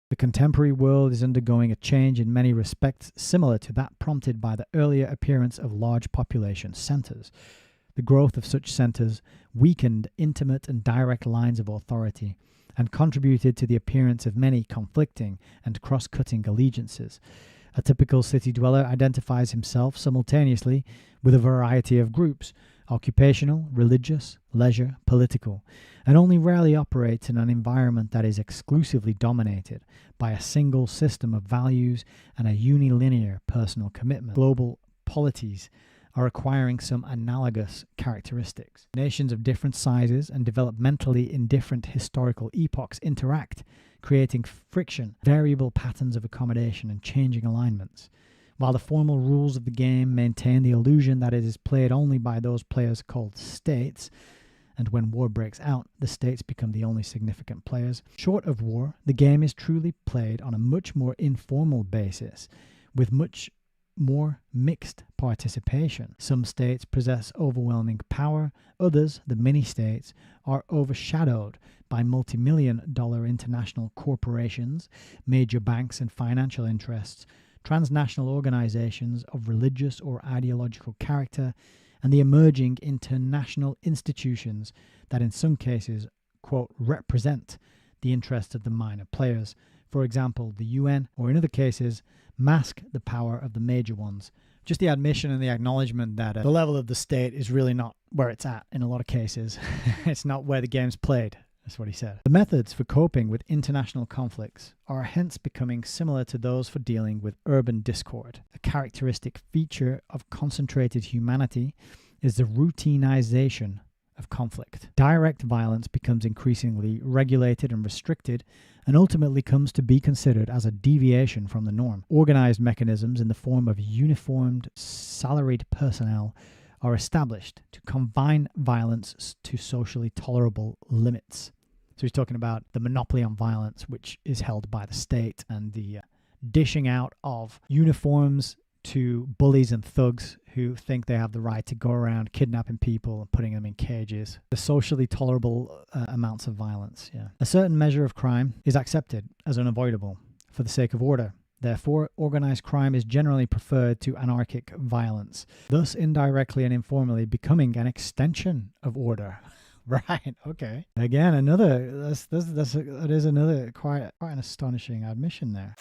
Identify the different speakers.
Speaker 1: The contemporary world is undergoing a change in many respects similar to that prompted by the earlier appearance of large population centers. The growth of such centers weakened intimate and direct lines of authority and contributed to the appearance of many conflicting and cross-cutting allegiances. A typical city dweller identifies himself simultaneously with a variety of groups: occupational, religious, leisure, political, and only rarely operates in an environment that is exclusively dominated by a single system of values and a unilinear personal commitment. Global polities are acquiring some analogous characteristics. Nations of different sizes and developmentally in different historical epochs interact, creating friction, variable patterns of accommodation, and changing alignments. While the formal rules of the game maintain the illusion that it is played only by those players called states, and when war breaks out, the states become the only significant players, short of war, the game is truly played on a much more informal basis, with much more mixed participation. Some states possess overwhelming power, others, the mini-states, are overshadowed by multi-million-dollar international corporations, major banks and financial interests, transnational organizations of religious or ideological character, and the emerging international institutions that in some cases, quote, represent the interests of the minor players. For example, the UN, or in other cases, mask the power of the major ones. Just the admission and the acknowledgement that the level of the state is really not where it's at in a lot of cases. It's not where the game's played. That's what he said. The methods for coping with international conflicts are hence becoming similar to those for dealing with urban discord. A characteristic feature of concentrated humanity is the routinization of conflict. Direct violence becomes increasingly regulated and restricted, and ultimately comes to be considered as a deviation from the norm. Organized mechanisms in the form of uniformed, salaried personnel are established to confine violence to socially tolerable limits. So he's talking about the monopoly on violence, which is held by the state, and the dishing out of uniforms to bullies and thugs who think they have the right to go around kidnapping people and putting them in cages. The socially tolerable amounts of violence. Yeah. A certain measure of crime is accepted as unavoidable for the sake of order. Therefore, organized crime is generally preferred to anarchic violence, thus indirectly and informally becoming an extension of order. Right. Okay. Again, that is another quite an astonishing admission there.